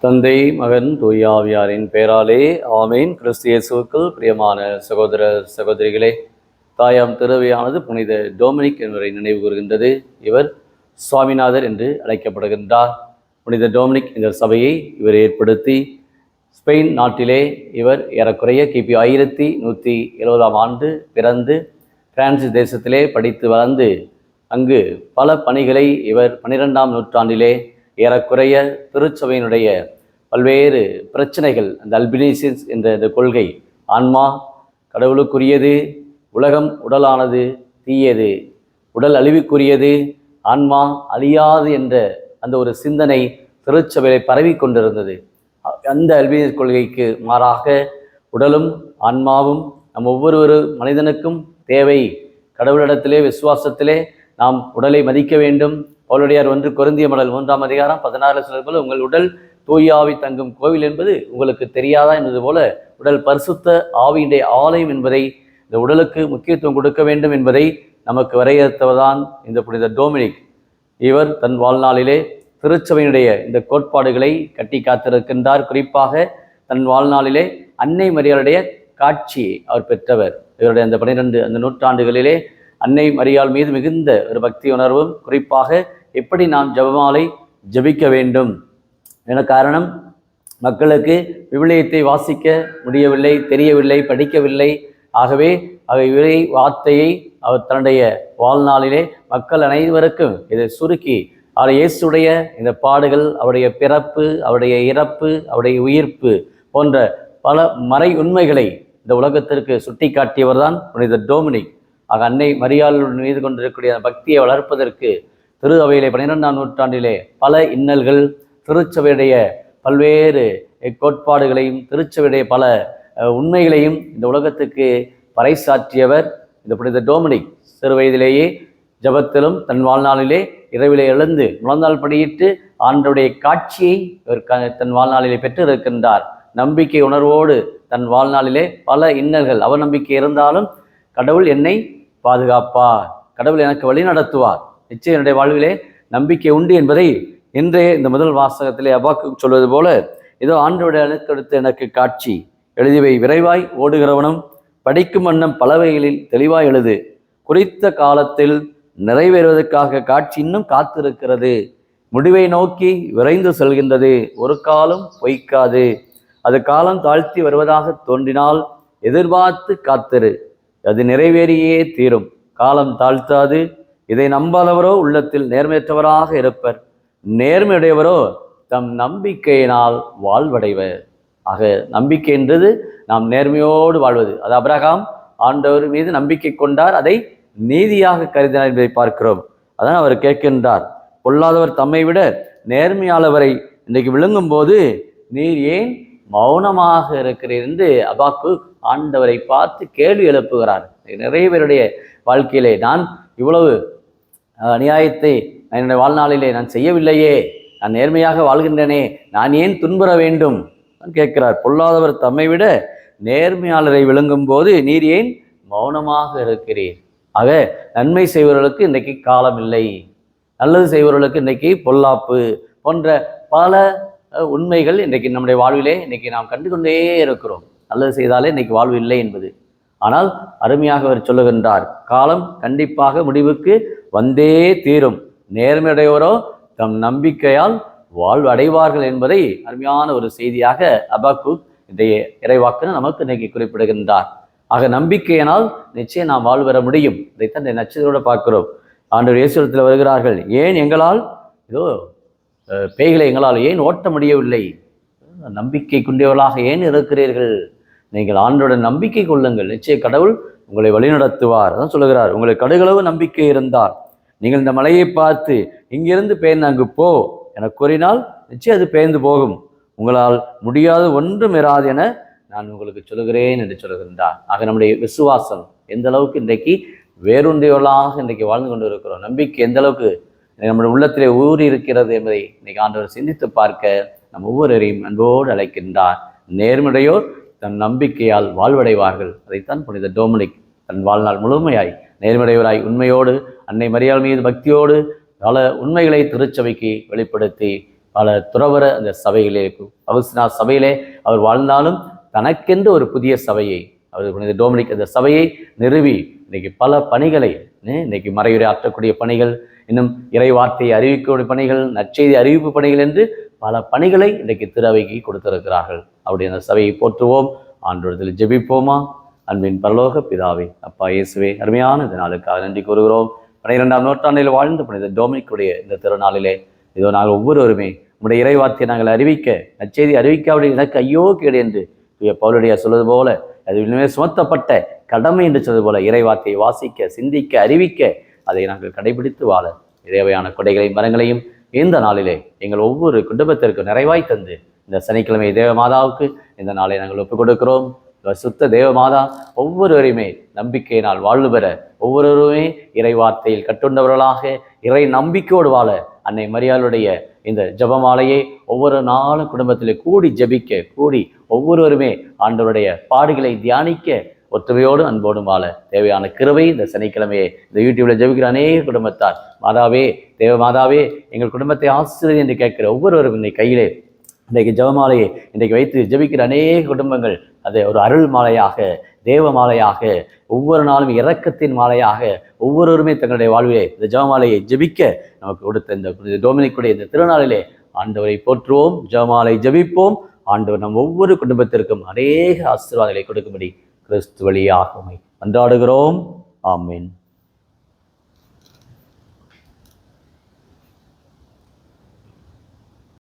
தந்தை மகன் தூயாவியாரின் பெயராலே ஆமேன். கிறிஸ்து இயேசுவுக்குள் பிரியமான சகோதர சகோதரிகளே, தாயாம் திருவையானது புனித டொமினிக் என்பவரை நினைவு கூறுகின்றது. இவர் சுவாமிநாதர் என்று அழைக்கப்படுகின்றார். புனித டொமினிக் என்ற சபையை இவர் ஏற்படுத்தி ஸ்பெயின் நாட்டிலே இவர் ஏறக்குறைய கிபி 1170 பிறந்து பிரான்ஸ் தேசத்திலே படித்து வளர்ந்து அங்கு பல பணிகளை இவர் 12ஆம் நூற்றாண்டிலே ஏறக்குறைய திருச்சபையினுடைய பல்வேறு பிரச்சனைகள், அந்த அல்பினிசிஸ் என்ற இந்த கொள்கை, ஆன்மா கடவுளுக்குரியது, உலகம் உடலானது தீயது, உடல் அழிவுக்குரியது, ஆன்மா அழியாது என்ற அந்த ஒரு சிந்தனை திருச்சபையை பரவி கொண்டிருந்தது. அந்த அல்பினிஸ் கொள்கைக்கு மாறாக உடலும் ஆன்மாவும் நம் ஒவ்வொரு மனிதனுக்கும் தேவை. கடவுளிடத்திலே விசுவாசத்திலே நாம் உடலை மதிக்க வேண்டும். பவுலடியார் 1 கொரிந்திய மடல் 3ஆம் அதிகாரம் 16 சொல்வது போல, உங்கள் உடல் தூயாவி தங்கும் கோவில் என்பது உங்களுக்கு தெரியாதா என்பது போல உடல் பரிசுத்த ஆவியுடைய ஆலயம் என்பதை, இந்த உடலுக்கு முக்கியத்துவம் கொடுக்க வேண்டும் என்பதை நமக்கு வரையறுத்தவர்தான் இந்த புனித டொமினிக். இவர் தன் வாழ்நாளிலே திருச்சபையினுடைய இந்த கோட்பாடுகளை கட்டி காத்திருக்கின்றார். குறிப்பாக தன் வாழ்நாளிலே அன்னை மரியாளுடைய காட்சியை அவர் பெற்றவர். இவருடைய அந்த 12 நூற்றாண்டுகளிலே அன்னை மரியாள் மீது மிகுந்த ஒரு பக்தி உணர்வும், குறிப்பாக எப்படி நாம் ஜெபமாலை ஜெபிக்க வேண்டும் என காரணம், மக்களுக்கு விவிலியத்தை வாசிக்க முடியவில்லை, தெரியவில்லை, படிக்கவில்லை. ஆகவே இறை வார்த்தையை அவர் தன்னுடைய வாழ்நாளிலே மக்கள் அனைவருக்கும் இதை சுருக்கி அவர் இயேசுடைய இந்த பாடுகள், அவருடைய பிறப்பு, அவருடைய இறப்பு, அவருடைய உயிர்ப்பு போன்ற பல மறை உண்மைகளை இந்த உலகத்திற்கு சுட்டி காட்டியவர் தான் புனித டொமினிக். அன்னை மரியாள் மீது கொண்டிருக்கக்கூடிய பக்தியை வளர்ப்பதற்கு திரு அவையிலே 12ஆம் நூற்றாண்டிலே பல இன்னல்கள், திருச்சபையுடைய பல்வேறு கோட்பாடுகளையும் திருச்சபையுடைய பல உண்மைகளையும் இந்த உலகத்துக்கு பறைசாற்றியவர் இந்த புனித டொமினிக். சிறு வயதிலேயே ஜபத்திலும் தன் வாழ்நாளிலே இரவிலே எழுந்து முழந்தாள் படியிட்டு ஆண்டவருடைய காட்சியை இவர் தன் வாழ்நாளிலே பெற்று இருக்கின்றார். நம்பிக்கை உணர்வோடு தன் வாழ்நாளிலே பல இன்னல்கள், அவநம்பிக்கை இருந்தாலும் கடவுள் என்னை பாதுகாப்பார், கடவுள் எனக்கு வழி நடத்துவார், நிச்சயம் என்னுடைய வாழ்விலே நம்பிக்கை உண்டு என்பதை இன்றைய இந்த முதல் வாசகத்திலே அபாக்கு சொல்வது போல, ஏதோ ஆண்டவருடைய அணுக்கெடுத்து எனக்கு காட்சி எழுதிவை விரைவாய் ஓடுகிறவனும் படிக்கும் வண்ணம் பலவைகளில் தெளிவாய் எழுது, குறித்த காலத்தில் நிறைவேறுவதற்காக காட்சி இன்னும் காத்திருக்கிறது, முடிவை நோக்கி விரைந்து செல்கின்றது, ஒரு காலம் பொய்க்காது, அது காலம் தாழ்த்தி வருவதாக தோன்றினால் எதிர்பார்த்து காத்திரு, அது நிறைவேறியே தீரும், காலம் தாழ்த்தாது. இதை நம்பாதவரோ உள்ளத்தில் நேர்மையற்றவராக இருப்பர், நேர்மையுடையவரோ தம் நம்பிக்கையினால் வாழ்வடைவர். ஆக நம்பிக்கை என்றது நாம் நேர்மையோடு வாழ்வது. அது அபிரகாம் ஆண்டவர் மீது நம்பிக்கை கொண்டார், அதை நீதியாக கருதினார் என்பதை பார்க்கிறோம். அதான் அவர் கேட்கின்றார், பொல்லாதவர் தம்மை விட நேர்மையாளவரை இன்றைக்கு விழுங்கும் போது நீர் ஏன் மௌனமாக இருக்கிறீர் என்று அபாக்கு ஆண்டவரை பார்த்து கேள்வி எழுப்புகிறார். நிறைய பேருடைய வாழ்க்கையிலே நான் இவ்வளவு அநியாயத்தை என்னுடைய வாழ்நாளிலே நான் செய்யவில்லையே, நான் நேர்மையாக வாழ்கின்றனே, நான் ஏன் துன்புற வேண்டும் கேட்கிறார். பொல்லாதவர் தம்மை விட நேர்மையாளரை விழுங்கும் போது நீர் ஏன் மௌனமாக இருக்கிறீர். ஆக நன்மை செய்வர்களுக்கு இன்றைக்கு காலம் இல்லை, நல்லது செய்வர்களுக்கு இன்றைக்கு பொல்லாப்பு போன்ற பல உண்மைகள் இன்றைக்கு நம்முடைய வாழ்விலே இன்றைக்கி நாம் கண்டுகொண்டே இருக்கிறோம். நல்லது செய்தாலே இன்றைக்கி வாழ்வு இல்லை என்பது. ஆனால் அருமையாக அவர் சொல்லுகின்றார், காலம் கண்டிப்பாக முடிவுக்கு வந்தே தீரும், நேர்மையுடையவரோ தம் நம்பிக்கையால் வாழ்வு அடைவார்கள் என்பதை அருமையான ஒரு செய்தியாக அபாக்கு இன்றைய இறைவாக்கு நமக்கு இன்றைக்கு குறிப்பிடுகின்றார். ஆக நம்பிக்கையினால் நிச்சயம் நாம் வாழ்வு பெற முடியும். இதைத்தான் இந்த நட்சத்திரோடு பார்க்கிறோம். ஆண்டவர் இயேசுவில் வருகிறார்கள், ஏன் எங்களால் இதோ பேய்களை எங்களால் ஏன் ஓட்ட முடியவில்லை, நம்பிக்கை குண்டியவர்களாக ஏன் இருக்கிறீர்கள், நீங்கள் ஆண்டோட நம்பிக்கை கொள்ளுங்கள், நிச்சயம் கடவுள் உங்களை வழிநடத்துவார். அதான் சொல்லுகிறார், உங்களுக்கு கடுகளவு நம்பிக்கை இருந்தால் நீங்கள் இந்த மலையை பார்த்து இங்கிருந்து பெயர்ந்து அங்கு போ என கூறினால் நிச்சயம் அது பெயர்ந்து போகும், உங்களால் முடியாது ஒன்றும் இராது என நான் உங்களுக்கு சொல்லுகிறேன் என்று சொல்லுகின்றார். ஆக நம்முடைய விசுவாசம் எந்த அளவுக்கு இன்றைக்கு வேறொன்றியவர்களாக இன்றைக்கு வாழ்ந்து கொண்டு இருக்கிறோம், நம்பிக்கை எந்த அளவுக்கு நம்முடைய உள்ளத்திலே ஊறி இருக்கிறது என்பதை இன்னைக்கு ஆண்டவர் சிந்தித்து பார்க்க நம் ஒவ்வொருவரையும் அன்போடு அழைக்கின்றார். நேர்மையுடையோர் தன் நம்பிக்கையால் வாழ்வடைவார்கள். அதைத்தான் புனித டொமினிக் தன் வாழ்நாள் முழுமையாய் நேர்மையுடையவராய் உண்மையோடு அன்னை மரியாள் மீது பக்தியோடு பல உண்மைகளை திருச்சபைக்கு வெளிப்படுத்தி பல துறவர அந்த சபையிலே, அவுஸ்தினா சபையிலே அவர் வாழ்ந்தாலும் தனக்கென்று ஒரு புதிய சபையை அவர் புனித டொமினிக் அந்த சபையை நிறுவி இன்னைக்கு பல பணிகளை, இன்னைக்கு மறையுரை ஆற்றக்கூடிய பணிகள், இன்னும் இறை வார்த்தையை அறிவிக்கக்கூடிய பணிகள், நற்செய்தி அறிவிப்பு பணிகள் என்று பல பணிகளை இன்றைக்கு திருவைக்கு கொடுத்திருக்கிறார்கள். அவருடைய அந்த சபையை போற்றுவோம், ஆண்டவரிடத்தில் ஜெபிப்போமா. அன்பின் பரலோக பிதாவே, அப்பா இயேசுவே, அருமையான இந்த நாளுக்காக நன்றி கூறுகிறோம். 12ஆம் நூற்றாண்டில் வாழ்ந்து புனித டொமினிக்குடைய இந்த திருநாளிலே இதோ நாங்கள் ஒவ்வொருவருமே உடைய இறைவார்த்தையை நாங்கள் அறிவிக்க, நற்செய்தி அறிவிக்காவுடைய எனக்கு ஐயோ கேடு என்று பவுலுடைய சொல்வது போல, அது இனிமேல் சுமத்தப்பட்ட கடமை என்று சொல்வது போல இறைவார்த்தையை வாசிக்க, சிந்திக்க, அறிவிக்க, அதை நாங்கள் கடைபிடித்து வாழ தேவையான கொடைகளையும் மரங்களையும் இந்த நாளிலே எங்கள் ஒவ்வொரு குடும்பத்திற்கும் நிறைவாய் தந்து இந்த சனிக்கிழமை தேவமாதாவுக்கு இந்த நாளை நாங்கள் ஒப்புக் கொடுக்கிறோம். சுத்த தேவமாதா ஒவ்வொருவரையுமே நம்பிக்கையினால் வாழ்வு பெற, ஒவ்வொருவருமே இறை வார்த்தையில் கட்டுண்டவர்களாக இறை நம்பிக்கையோடு வாழ அன்னை மரியாளுடைய இந்த ஜபமாலையை ஒவ்வொரு நாளும் குடும்பத்திலே கூடி ஜபிக்க, கூடி ஒவ்வொருவருமே ஆண்டவருடைய பாடுகளை தியானிக்க ஒத்துமையோடு அன்போடும் வாழ தேவையான கிருபை இந்த சனிக்கிழமையை இந்த யூடியூப்ல ஜபிக்கிற அநேக குடும்பத்தார், மாதாவே, தேவ மாதாவே, எங்கள் குடும்பத்தை ஆசிரியர் என்று கேட்கிற ஒவ்வொருவரும் இன்னைக்கு கையிலே இன்றைக்கு ஜபமாலையை இன்றைக்கு வைத்து ஜபிக்கிற அநேக குடும்பங்கள் அதை ஒரு அருள் மாலையாக, தேவ மாலையாக, ஒவ்வொரு நாளும் இரக்கத்தின் மாலையாக ஒவ்வொருவருமே தங்களுடைய வாழ்விலே இந்த ஜபமாலையை ஜபிக்க நமக்கு கொடுத்த இந்த டொமினிக்குடைய இந்த திருநாளிலே ஆண்டவரை போற்றுவோம், ஜபமாலை ஜபிப்போம். ஆண்டவர் நம் ஒவ்வொரு குடும்பத்திற்கும் அநேக ஆசீர்வாதங்களை கொடுக்கும்படி கிறிஸ்து வழியாக அன்றாடுகிறோம். ஆமீன்.